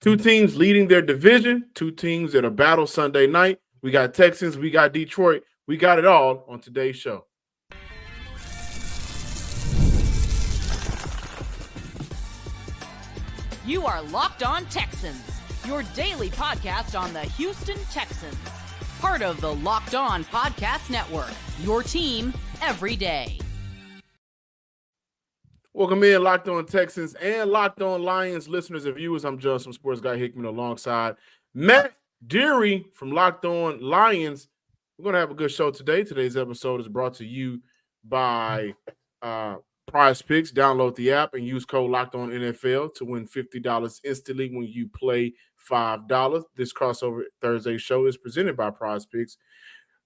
Two teams leading their division, two teams that are battle Sunday night. We got Texans, we got Detroit. We got it all on today's show. You are Locked On Texans, your daily podcast on the Houston Texans. Part of the Locked On Podcast Network, your team every day. Welcome in, Locked On Texans and Locked On Lions listeners and viewers. I'm Justin Sports Guy Hickman alongside Matt Dery from Locked On Lions. We're going to have a good show today. Today's episode is brought to you by Prize Picks. Download the app and use code Locked On NFL to win $50 instantly when you play $5. This crossover Thursday show is presented by Prize Picks.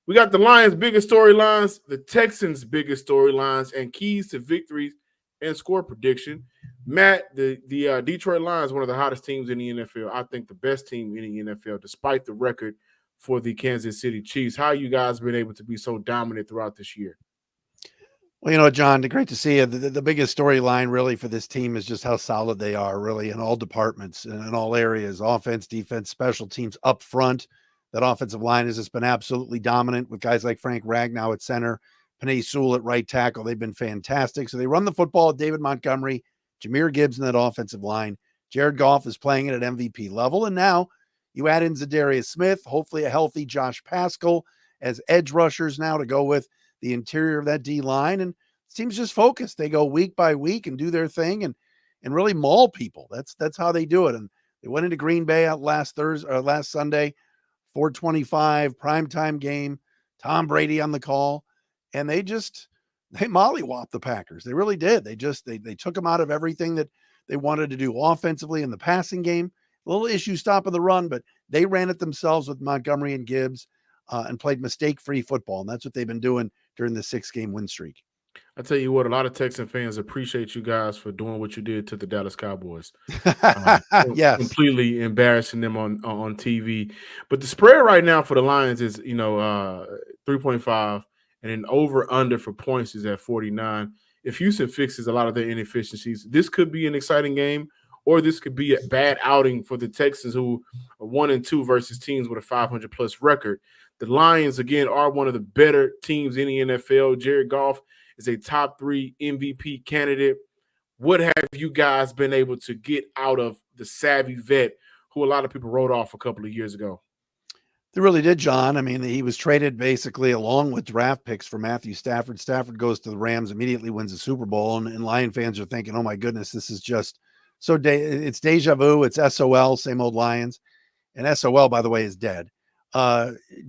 We got the Lions' biggest storylines, the Texans' biggest storylines, and keys to victories and score prediction. Matt, the Detroit Lions, one of the hottest teams in the NFL. I think the best team in the NFL, despite the record for the Kansas City Chiefs. How you guys been able to be so dominant throughout this year? Well, John, great to see you. The biggest storyline really for this team is just how solid they are really in all departments and in all areas, offense, defense, special teams up front. That offensive line has just been absolutely dominant with guys like Frank Ragnow at center, Penei Sewell at right tackle. They've been fantastic. So they run the football at David Montgomery, Jahmyr Gibbs in that offensive line. Jared Goff is playing it at MVP level. And now you add in Darius Smith, hopefully a healthy Josh Paschal as edge rushers now to go with the interior of that D-line. And the team's just focused. They go week by week and do their thing and really maul people. That's how they do it. And they went into Green Bay out last Sunday, 4:25 primetime game, Tom Brady on the call. And they mollywopped the Packers. They really did. They took them out of everything that they wanted to do offensively in the passing game. A little issue stopping the run, but they ran it themselves with Montgomery and Gibbs and played mistake-free football. And that's what they've been doing during the 6-game win streak. I tell you what, a lot of Texan fans appreciate you guys for doing what you did to the Dallas Cowboys. Yes. Completely embarrassing them on TV. But the spread right now for the Lions is, 3.5. And then over-under for points is at 49. If Houston fixes a lot of their inefficiencies, this could be an exciting game, or this could be a bad outing for the Texans, who are 1-2 versus teams with a 500-plus record. The Lions, again, are one of the better teams in the NFL. Jared Goff is a top 3 MVP candidate. What have you guys been able to get out of the savvy vet who a lot of people wrote off a couple of years ago? They really did, John. I mean, he was traded basically along with draft picks for Matthew Stafford. Stafford goes to the Rams, immediately wins the Super Bowl, and Lion fans are thinking, oh my goodness, this is just so it's deja vu. It's SOL, same old Lions. And SOL, by the way, is dead.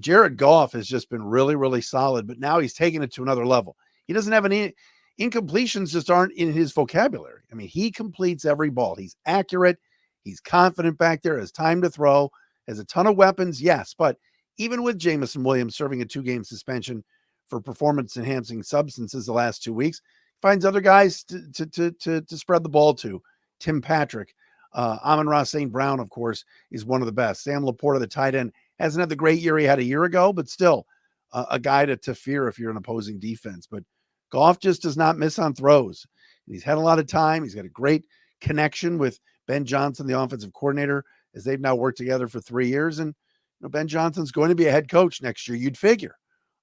Jared Goff has just been really, really solid, but now he's taking it to another level. He doesn't have any incompletions, just aren't in his vocabulary. I mean, he completes every ball. He's accurate. He's confident back there, has time to throw. Has a ton of weapons, yes, but even with Jameson Williams serving a 2-game suspension for performance-enhancing substances the last 2 weeks, finds other guys to spread the ball to. Tim Patrick, Amon-Ra St. Brown, of course, is one of the best. Sam Laporta, the tight end, hasn't had the great year he had a year ago, but still a guy to fear if you're an opposing defense. But Goff just does not miss on throws. He's had a lot of time. He's got a great connection with Ben Johnson, the offensive coordinator, as they've now worked together for 3 years. And Ben Johnson's going to be a head coach next year, you'd figure.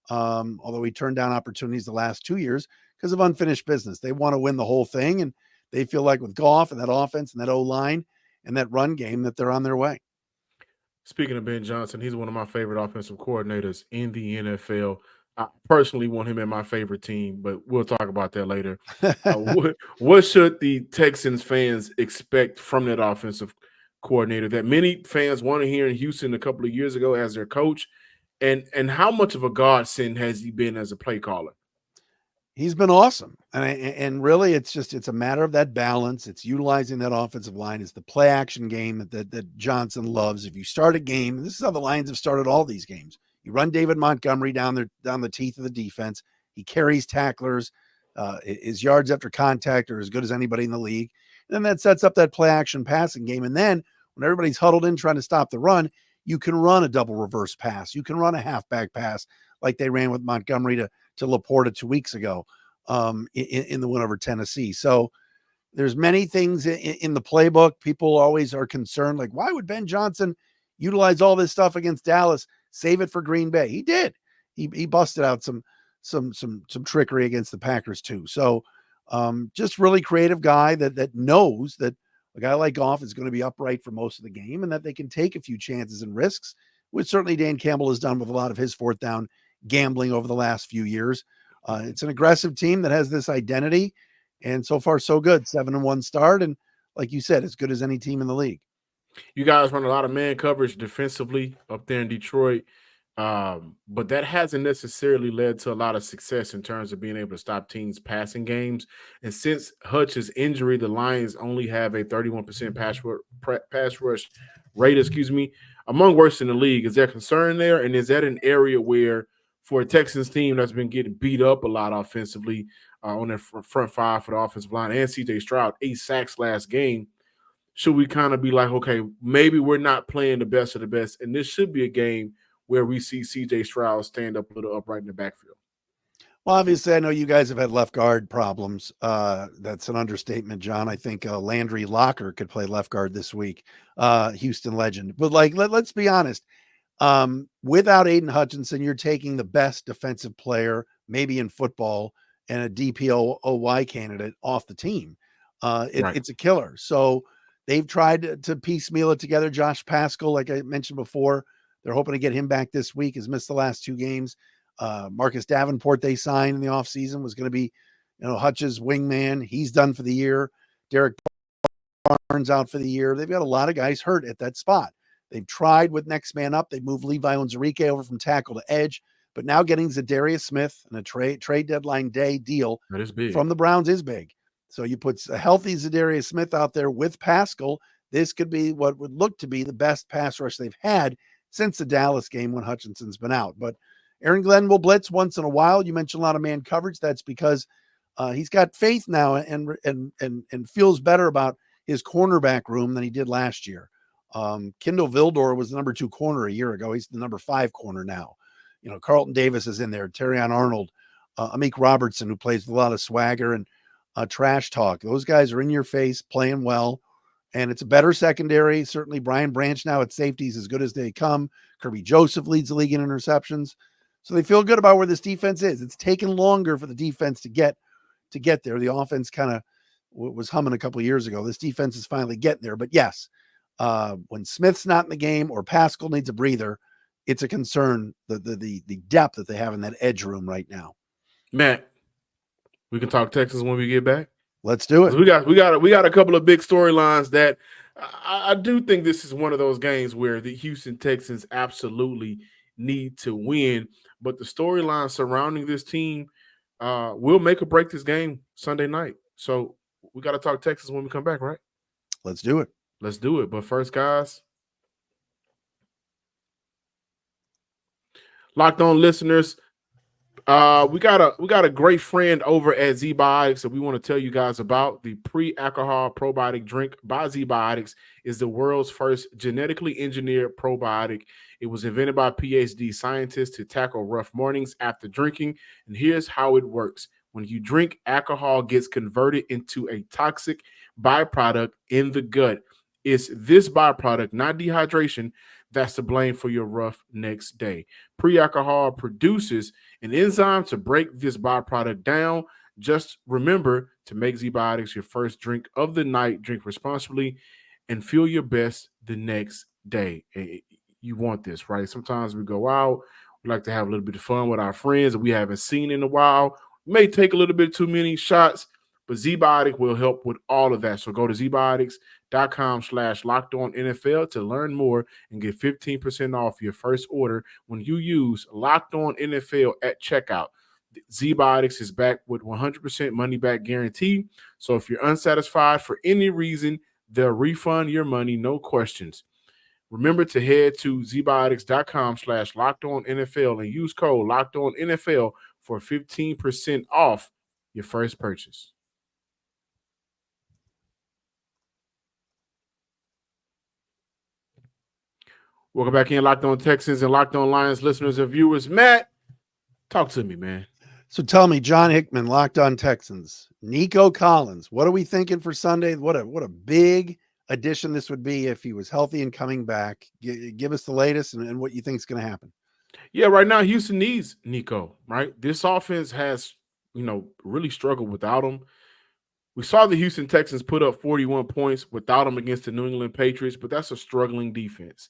Although he turned down opportunities the last 2 years because of unfinished business. They want to win the whole thing, and they feel like with Goff and that offense and that O-line and that run game that they're on their way. Speaking of Ben Johnson, he's one of my favorite offensive coordinators in the NFL. I personally want him in my favorite team, but we'll talk about that later. What should the Texans fans expect from that offensive coordinator that many fans want to hear in Houston a couple of years ago as their coach? And how much of a godsend has he been as a play caller? He's been awesome. And really, it's a matter of that balance. It's utilizing that offensive line. It's the play action game that Johnson loves. If you start a game, and this is how the Lions have started all these games, you run David Montgomery down the teeth of the defense. He carries tacklers. His yards after contact are as good as anybody in the league. And then that sets up that play action passing game. And then when everybody's huddled in trying to stop the run, you can run a double reverse pass. You can run a halfback pass like they ran with Montgomery to Laporta 2 weeks ago in the win over Tennessee. So There's many things in the playbook. People always are concerned, like, why would Ben Johnson utilize all this stuff against Dallas? Save it for Green Bay. He did. He busted out some trickery against the Packers too. So just really creative guy that knows that a guy like Goff is going to be upright for most of the game and that they can take a few chances and risks, which certainly Dan Campbell has done with a lot of his fourth down gambling over the last few years. It's an aggressive team that has this identity. And so far, so good. 7-1 start. And like you said, as good as any team in the league. You guys run a lot of man coverage defensively up there in Detroit. But that hasn't necessarily led to a lot of success in terms of being able to stop teams' passing games. And since Hutch's injury, the Lions only have a 31% pass rush rate, among worst in the league. Is there concern there? And is that an area where, for a Texans team that's been getting beat up a lot offensively on their front five for the offensive line, and CJ Stroud, 8 sacks last game, should we kind of be like, okay, maybe we're not playing the best of the best, and this should be a game where we see CJ Stroud stand up a little upright in the backfield? Well, obviously, I know you guys have had left guard problems. That's an understatement, John. I think Landry Locker could play left guard this week, Houston legend. But like, let's be honest. Without Aiden Hutchinson, you're taking the best defensive player, maybe in football, and a DPOY candidate off the team. Right. It's a killer. So they've tried to piecemeal it together. Josh Paschal, like I mentioned before, they're hoping to get him back this week. Has missed the last 2 games. Marcus Davenport they signed in the offseason was going to be, Hutch's wingman. He's done for the year. Derek Barnes out for the year. They've got a lot of guys hurt at that spot. They've tried with next man up. They've moved Levi Onwuzurike over from tackle to edge, but now getting Darius Smith in a trade deadline day deal from the Browns is big. So you put a healthy Darius Smith out there with Paschal. This could be what would look to be the best pass rush they've had since the Dallas game when Hutchinson's been out. But Aaron Glenn will blitz once in a while. You mentioned a lot of man coverage. That's because he's got faith now and feels better about his cornerback room than he did last year. Kindle Vildor was the number 2 corner a year ago. He's the number 5 corner now. Carlton Davis is in there. Terrion Arnold, Amik Robertson, who plays with a lot of swagger and trash talk. Those guys are in your face, playing well, and it's a better secondary. Certainly Brian Branch now at safety is as good as they come. Kirby Joseph leads the league in interceptions. So they feel good about where this defense is. It's taken longer for the defense to get there. The offense kind of was humming a couple of years ago. This defense is finally getting there. But yes, when Smith's not in the game or Paschal needs a breather, it's a concern, the depth that they have in that edge room right now. Matt, we can talk Texas when we get back. Let's do it. We got a couple of big storylines that I do think this is one of those games where the Houston Texans absolutely need to win, but the storyline surrounding this team will make or break this game Sunday night. So we got to talk Texas when we come back, right? Let's do it. Let's do it. But first, guys, Locked On listeners, we got a great friend over at Zbiotics that we want to tell you guys about. The pre-alcohol probiotic drink by Zbiotics is the world's first genetically engineered probiotic. It was invented by PhD scientists to tackle rough mornings after drinking. And here's how it works. When you drink, alcohol gets converted into a toxic byproduct in the gut. It's this byproduct, not dehydration, that's to blame for your rough next day. Pre-alcohol produces an enzyme to break this byproduct down. Just remember to make Zbiotics your first drink of the night. Drink responsibly and feel your best the next day. You want this, right? Sometimes we go out, we like to have a little bit of fun with our friends that we haven't seen in a while. We may take a little bit too many shots, but Zbiotic will help with all of that. So go to zbiotics.com/LockedOnNFL to learn more and get 15% off your first order when you use LockedOnNFL at checkout. Zbiotics is back with 100% money back guarantee. So if you're unsatisfied for any reason, they'll refund your money, no questions. Remember to head to zbiotics.com/LockedOnNFL and use code LockedOnNFL for 15% off your first purchase. Welcome back in, Locked On Texans and Locked On Lions listeners and viewers. Matt, talk to me, man. So tell me, John Hickman, Locked On Texans, Nico Collins. What are we thinking for Sunday? What a big addition this would be if he was healthy and coming back. Give us the latest and what you think is going to happen. Yeah, right now Houston needs Nico, right? This offense has, really struggled without him. We saw the Houston Texans put up 41 points without him against the New England Patriots, but that's a struggling defense.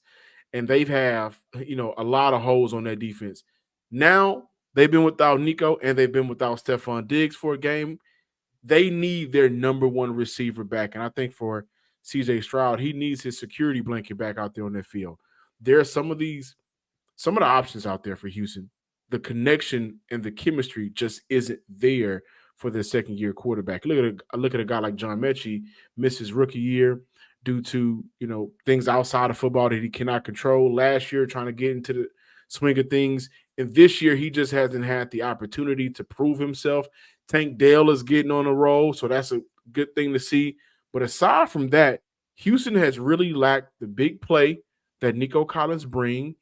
And they've have, a lot of holes on that defense. Now they've been without Nico and they've been without Stephon Diggs for a game. They need their number one receiver back. And I think for CJ Stroud, he needs his security blanket back out there on that field. There are some of the options out there for Houston. The connection and the chemistry just isn't there for their second year quarterback. Look at a guy like John Mechie, missed his rookie year due to things outside of football that he cannot control. Last year, trying to get into the swing of things, and this year he just hasn't had the opportunity to prove himself. Tank Dell is getting on a roll, so that's a good thing to see. But aside from that, Houston has really lacked the big play that Nico Collins bring,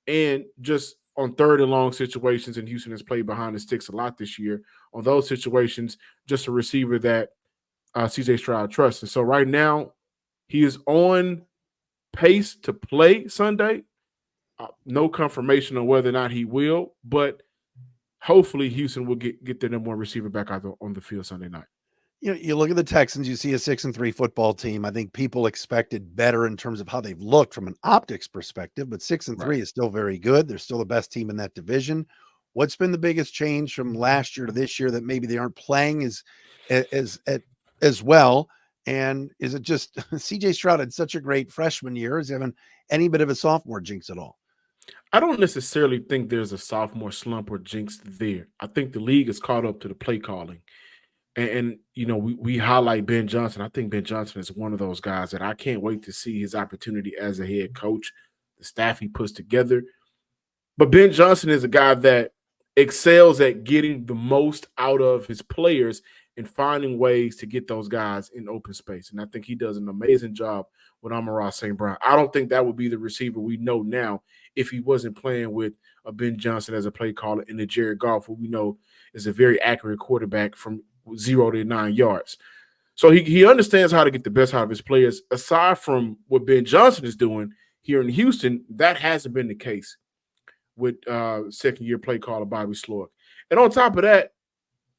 and just on third and long situations, and Houston has played behind the sticks a lot this year. On those situations, just a receiver that CJ Stroud trusts. And so right now, he is on pace to play Sunday. No confirmation on whether or not he will, but hopefully Houston will get their number one receiver back out on the field Sunday night. You look at the Texans, you see a 6-3 football team. I think people expected better in terms of how they've looked from an optics perspective, but 6-3 is still very good. They're still the best team in that division. What's been the biggest change from last year to this year that maybe they aren't playing as well? And is it just CJ Stroud had such a great freshman year? Is he having any bit of a sophomore jinx at all? I don't necessarily think there's a sophomore slump or jinx there. I think the league is caught up to the play calling. And we highlight Ben Johnson. I think Ben Johnson is one of those guys that I can't wait to see his opportunity as a head coach, the staff he puts together. But Ben Johnson is a guy that excels at getting the most out of his players and finding ways to get those guys in open space. And I think he does an amazing job with Amon-Ra St. Brown. I don't think that would be the receiver we know now if he wasn't playing with a Ben Johnson as a play caller and a Jared Goff, who we know is a very accurate quarterback from 0 to 9 yards. So he understands how to get the best out of his players. Aside from what Ben Johnson is doing here in Houston, that hasn't been the case with second-year play caller Bobby Slowick. And on top of that,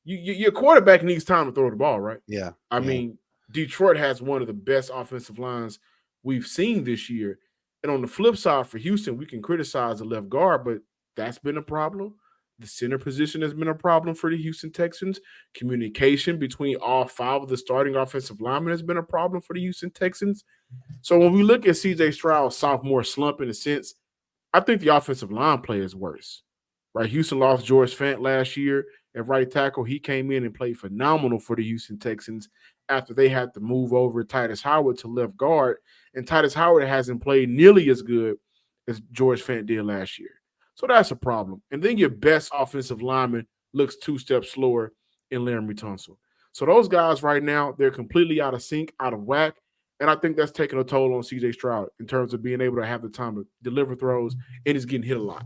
your quarterback needs time to throw the ball, right? Yeah. I mean, Detroit has one of the best offensive lines we've seen this year. And on the flip side for Houston, we can criticize the left guard, but that's been a problem. The center position has been a problem for the Houston Texans. Communication between all five of the starting offensive linemen has been a problem for the Houston Texans. So when we look at CJ Stroud's sophomore slump, in a sense, I think the offensive line play is worse. Right? Houston lost George Fant last year at right tackle. He came in and played phenomenal for the Houston Texans after they had to move over Titus Howard to left guard. And Titus Howard hasn't played nearly as good as George Fant did last year. So that's a problem. And then your best offensive lineman looks 2 steps slower in Laramie Tunsil. So those guys right now, they're completely out of sync, out of whack. And I think that's taking a toll on CJ Stroud in terms of being able to have the time to deliver throws, and he's getting hit a lot.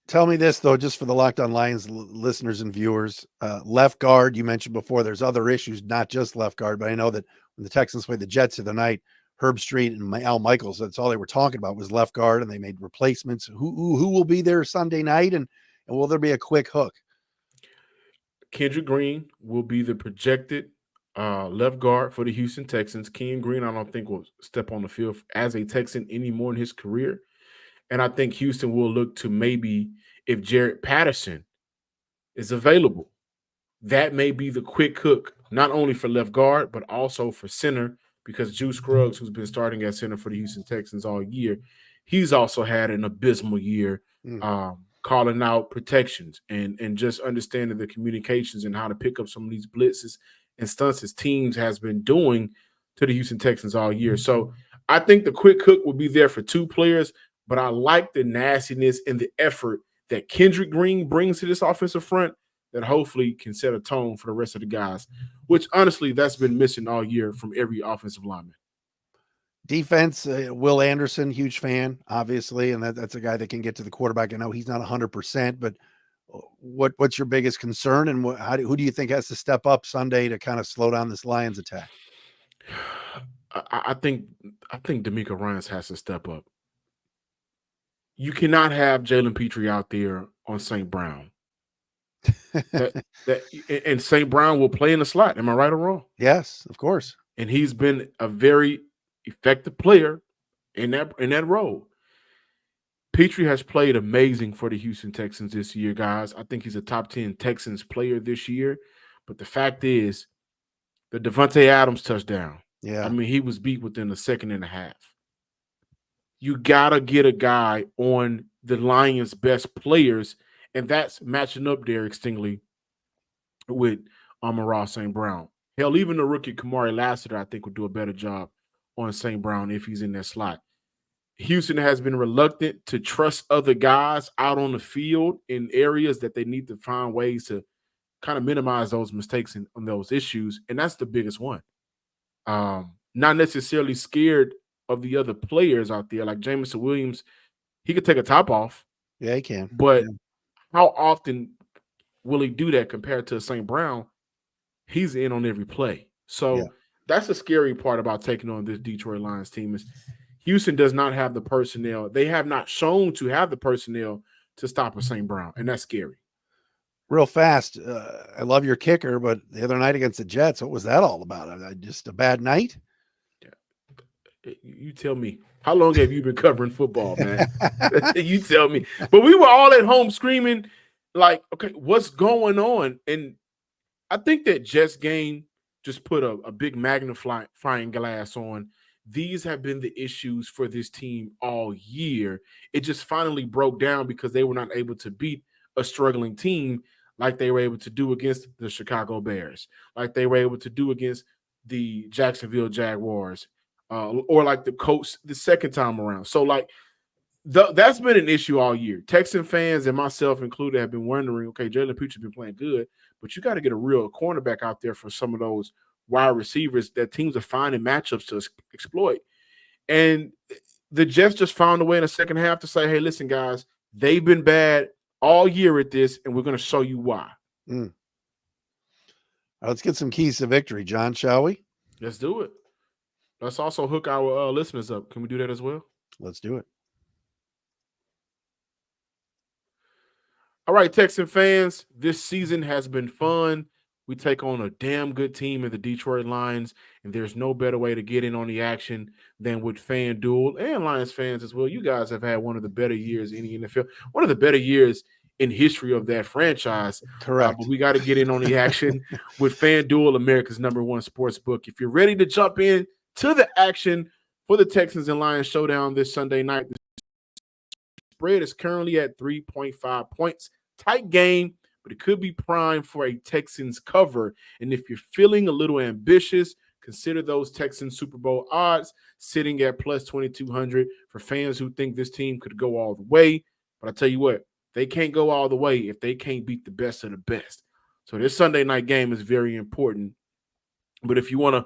Tell me this, though, just for the Locked On Lions listeners and viewers. Left guard, you mentioned before, there's other issues, not just left guard, but I know that when the Texans played the Jets the other night, Herb Street and Al Michaels, that's all they were talking about was left guard, and they made replacements. Who will be there Sunday night, and will there be a quick hook? Kendrick Green will be the projected left guard for the Houston Texans. Ken Green, I don't think, will step on the field as a Texan anymore in his career. And I think Houston will look to maybe, if Jared Patterson is available, that may be the quick hook, not only for left guard, but also for center, because Juice Scruggs, who's been starting at center for the Houston Texans all year, he's also had an abysmal year calling out protections and just understanding the communications and how to pick up some of these blitzes and stunts his teams has been doing to the Houston Texans all year. So I think the quick hook will be there for 2 players, but I like the nastiness and the effort that Kendrick Green brings to this offensive front that hopefully can set a tone for the rest of the guys, which honestly, that's been missing all year from every offensive lineman. Defense, Will Anderson, huge fan, obviously, and that's a guy that can get to the quarterback. I know he's not 100%, but what's your biggest concern, and who do you think has to step up Sunday to kind of slow down this Lions attack? I think D'Amico Ryans has to step up. You cannot have Jalen Petrie out there on St. Brown. And St. Brown will play in the slot. Am I right or wrong? Yes, of course. And he's been a very effective player in that role. Petrie has played amazing for the Houston Texans this year, guys. I think he's a top 10 Texans player this year. But the fact is, the Devontae Adams touchdown. Yeah. I mean, he was beat within a second and a half. You got to get a guy on the Lions' best players, and that's matching up Derek Stingley with Amon-Ra St. Brown. Hell, even the rookie Kamari Lassiter, I think, would do a better job on St. Brown if he's in that slot. Houston has been reluctant to trust other guys out on the field in areas that they need to find ways to kind of minimize those mistakes and those issues, and that's the biggest one. Not necessarily scared of the other players out there, like Jameson Williams. He could take a top off. Yeah, he can. But how often will he do that compared to St. Brown? He's in on every play. So that's the scary part about taking on this Detroit Lions team is Houston does not have the personnel. They have not shown to have the personnel to stop a St. Brown, and that's scary. Real fast, I love your kicker, but the other night against the Jets, what was that all about? Just a bad night? You tell me. How long have you been covering football, man? You tell me. But we were all at home screaming, like, okay, what's going on? And I think that Jets game just put a big magnifying glass on. These have been the issues for this team all year. It just finally broke down because they were not able to beat a struggling team like they were able to do against the Chicago Bears, like they were able to do against the Jacksonville Jaguars, or like the Colts the second time around. So, like, that's been an issue all year. Texan fans and myself included have been wondering, okay, Jalen Petrie has been playing good, but you got to get a real cornerback out there for some of those wide receivers that teams are finding matchups to exploit. And the Jets just found a way in the second half to say, hey, listen, guys, they've been bad all year at this, and we're going to show you why. Let's get some keys to victory, John, shall we? Let's do it. Let's also hook our listeners up. Can we do that as well? Let's do it. All right, Texan fans, this season has been fun. We take on a damn good team in the Detroit Lions, and there's no better way to get in on the action than with FanDuel and Lions fans as well. You guys have had one of the better years in the NFL, one of the better years in history of that franchise. Correct. But we got to get in on the action with FanDuel, America's #1 sports book. If you're ready to jump in to the action for the Texans and Lions showdown this Sunday night, the spread is currently at 3.5 points. Tight game, but it could be prime for a Texans cover. And if you're feeling a little ambitious, consider those Texans Super Bowl odds sitting at plus 2,200 for fans who think this team could go all the way. But I tell you what, they can't go all the way if they can't beat the best of the best. So this Sunday night game is very important. But if you're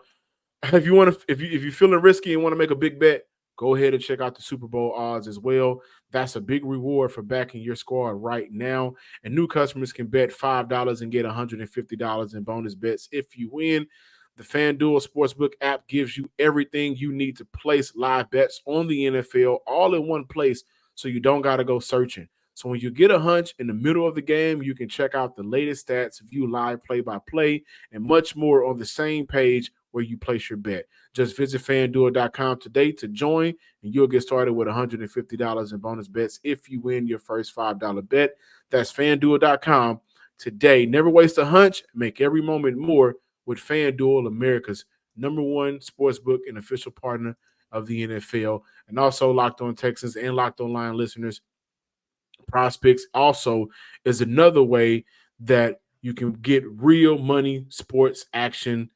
feeling risky and want to make a big bet, go ahead and check out the Super Bowl odds as well. That's a big reward for backing your squad right now. And new customers can bet $5 and get $150 in bonus bets if you win. The FanDuel Sportsbook app gives you everything you need to place live bets on the NFL all in one place, so you don't got to go searching. So when you get a hunch in the middle of the game, you can check out the latest stats, view live play-by-play, and much more on the same page where you place your bet. Just visit FanDuel.com today to join, and you'll get started with $150 in bonus bets if you win your first $5 bet. That's FanDuel.com today. Never waste a hunch. Make every moment more with FanDuel, America's #1 sportsbook and official partner of the NFL. And also Locked On Texans and Locked On Lion listeners, Prospects also is another way that you can get real money sports action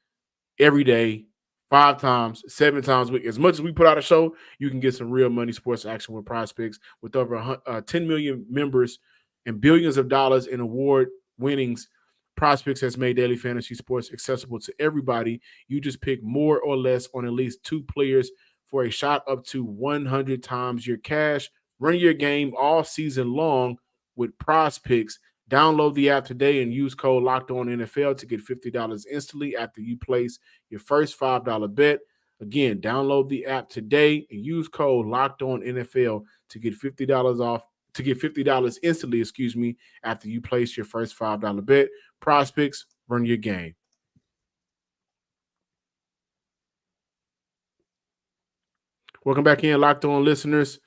every day, 5 times, 7 times a week. As much as we put out a show, you can get some real money sports action with Prospects. With over 10 million members and billions of dollars in award winnings, Prospects has made daily fantasy sports accessible to everybody. You just pick more or less on at least 2 players for a shot up to 100 times your cash. Run your game all season long with Prospects. Download the app today and use code LOCKEDONNFL to get $50 instantly after you place your first $5 bet. Again, download the app today and use code LOCKEDONNFL to get $50 off. To get $50 instantly, after you place your first $5 bet. Prospects, run your game. Welcome back in, Locked On listeners.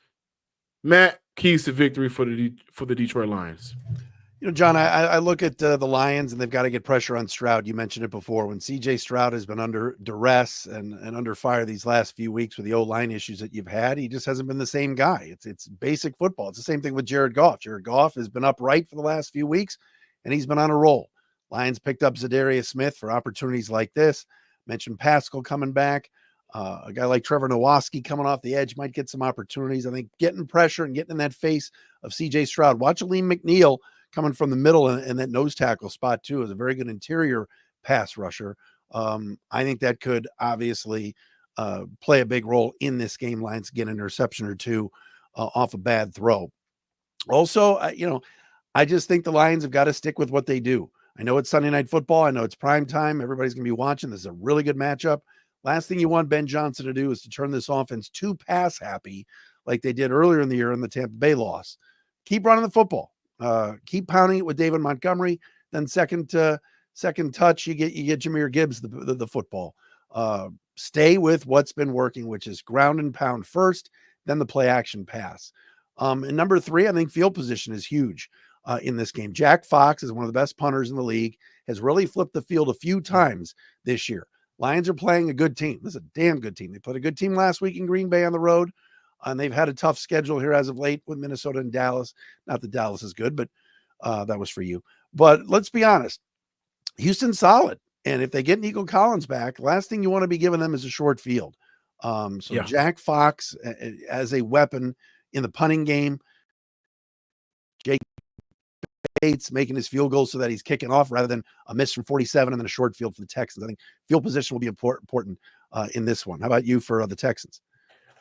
Matt, keys to victory for the Detroit Lions. John, I look at the Lions, and they've got to get pressure on Stroud. You mentioned it before. When C.J. Stroud has been under duress and under fire these last few weeks with the O-line issues that you've had, he just hasn't been the same guy. It's basic football. It's the same thing with Jared Goff. Jared Goff has been upright for the last few weeks, and he's been on a roll. Lions picked up Darius Smith for opportunities like this. Mentioned Pascal coming back. A guy like Trevor Nowaski coming off the edge might get some opportunities. I think getting pressure and getting in that face of C.J. Stroud. Watch Aleem McNeil coming from the middle and that nose tackle spot too is a very good interior pass rusher. I think that could obviously play a big role in this game. Lions get an interception or two off a bad throw. Also, I just think the Lions have got to stick with what they do. I know it's Sunday Night Football. I know it's prime time. Everybody's going to be watching. This is a really good matchup. Last thing you want Ben Johnson to do is to turn this offense too pass happy like they did earlier in the year in the Tampa Bay loss. Keep running the football. Keep pounding it with David Montgomery. Then second touch, you get Jahmyr Gibbs the football. Stay with what's been working, which is ground and pound first, then the play action pass. And number 3, I think field position is huge in this game. Jack Fox is one of the best punters in the league, has really flipped the field a few times this year. Lions are playing a good team. This is a damn good team. They played a good team last week in Green Bay on the road. And they've had a tough schedule here as of late with Minnesota and Dallas. Not that Dallas is good, but that was for you. But let's be honest. Houston's solid. And if they get Nico Collins back, last thing you want to be giving them is a short field. Jack Fox as a weapon in the punting game. Jake Bates making his field goal so that he's kicking off rather than a miss from 47 and then a short field for the Texans. I think field position will be important in this one. How about you for the Texans?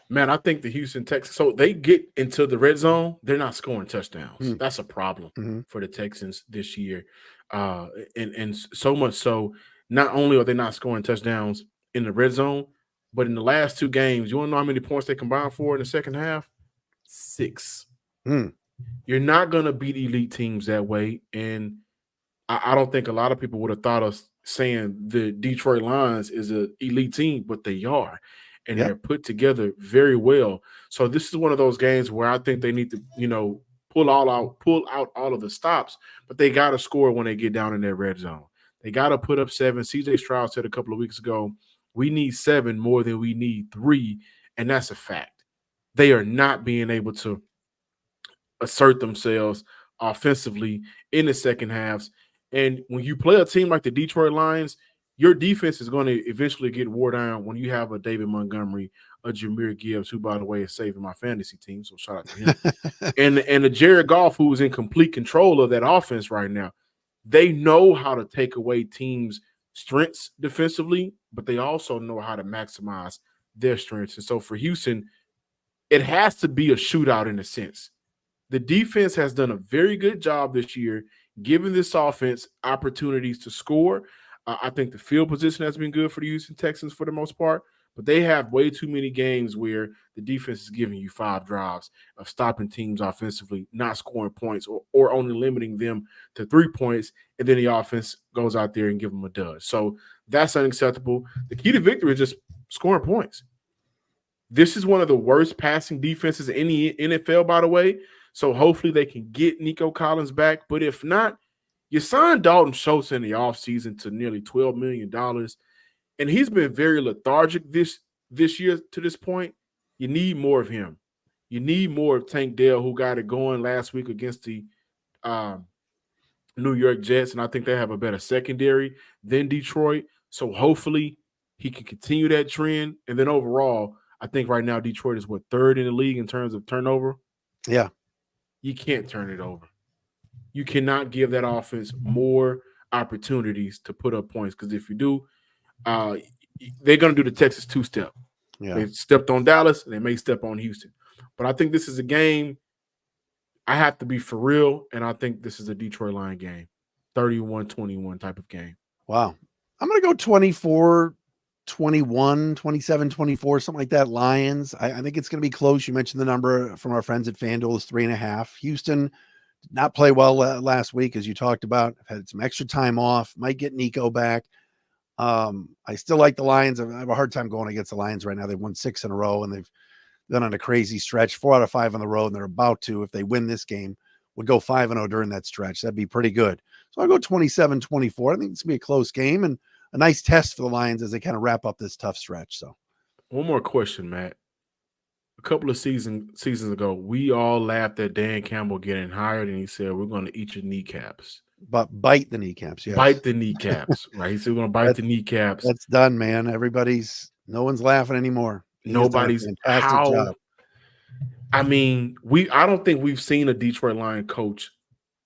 Man, I think the Houston Texans, so they get into the red zone, they're not scoring touchdowns. That's a problem for the Texans this year. And so much so, not only are they not scoring touchdowns in the red zone, but in the last 2 games, you want to know how many points they combined for in the second half? 6. You're not going to beat elite teams that way. And I don't think a lot of people would have thought of saying the Detroit Lions is an elite team, but they are. And they're put together very well. So this is one of those games where I think they need to, pull out all of the stops, but they got to score when they get down in their red zone. They got to put up 7. C.J. Stroud said a couple of weeks ago, we need 7 more than we need 3, and that's a fact. They are not being able to assert themselves offensively in the second halves. And when you play a team like the Detroit Lions, your defense is going to eventually get wore down when you have a David Montgomery, a Jahmyr Gibbs, who, by the way, is saving my fantasy team, so shout out to him, and a Jared Goff, who is in complete control of that offense right now. They know how to take away teams' strengths defensively, but they also know how to maximize their strengths. And so for Houston, it has to be a shootout in a sense. The defense has done a very good job this year giving this offense opportunities to score. I think the field position has been good for the Houston Texans for the most part, but they have way too many games where the defense is giving you 5 drives of stopping teams offensively, not scoring points, or only limiting them to 3 points, and then the offense goes out there and give them a dud. So that's unacceptable. The key to victory is just scoring points. This is one of the worst passing defenses in the NFL, by the way, so hopefully they can get Nico Collins back, but if not, you signed Dalton Schultz in the offseason to nearly $12 million, and he's been very lethargic this year to this point. You need more of him. You need more of Tank Dell, who got it going last week against the New York Jets, and I think they have a better secondary than Detroit. So hopefully he can continue that trend. And then overall, I think right now Detroit is, 3rd in the league in terms of turnover? Yeah. You can't turn it over. You cannot give that offense more opportunities to put up points, because if you do, they're going to do the Texas 2-step. Yeah. They stepped on Dallas, and they may step on Houston. But I think this is a game I have to be for real, and I think this is a Detroit Lion game, 31-21 type of game. Wow. I'm going to go 24-21, 27-24, something like that. Lions. I think it's going to be close. You mentioned the number from our friends at FanDuel is 3.5. Houston did not play well last week, as you talked about. I've had some extra time off. Might get Nico back. I still like the Lions. I have a hard time going against the Lions right now. They've won 6 in a row, and they've done on a crazy stretch, 4 out of 5 on the road, and they're about to, if they win this game, would go 5-0 during that stretch. That'd be pretty good. So I'll go 27-24. I think it's going to be a close game and a nice test for the Lions as they kind of wrap up this tough stretch. So one more question, Matt. A couple of seasons ago, we all laughed at Dan Campbell getting hired, and he said, we're going to eat your kneecaps. But bite the kneecaps, yes. Bite the kneecaps, right? He said we're going to bite the kneecaps. That's done, man. No one's laughing anymore. Nobody's fantastic job. I mean, I don't think we've seen a Detroit Lion coach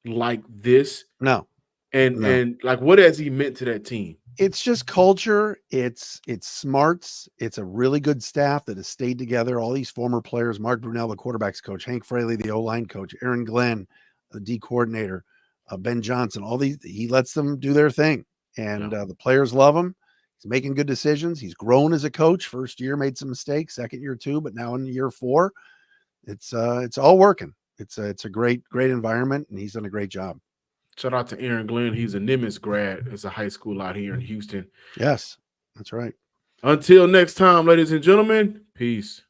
like this. No. And like, what has he meant to that team? It's just culture. It's smarts. It's a really good staff that has stayed together. All these former players, Mark Brunell, the quarterback's coach, Hank Fraley, the O-line coach, Aaron Glenn, the D coordinator, Ben Johnson, all these, he lets them do their thing. And the players love him. He's making good decisions. He's grown as a coach. First year made some mistakes, second year too, but now in year 4, it's all working. It's a great environment, and he's done a great job. Shout out to Aaron Glenn. He's a Nimitz grad. It's a high school out here in Houston. Yes, that's right. Until next time, ladies and gentlemen, peace.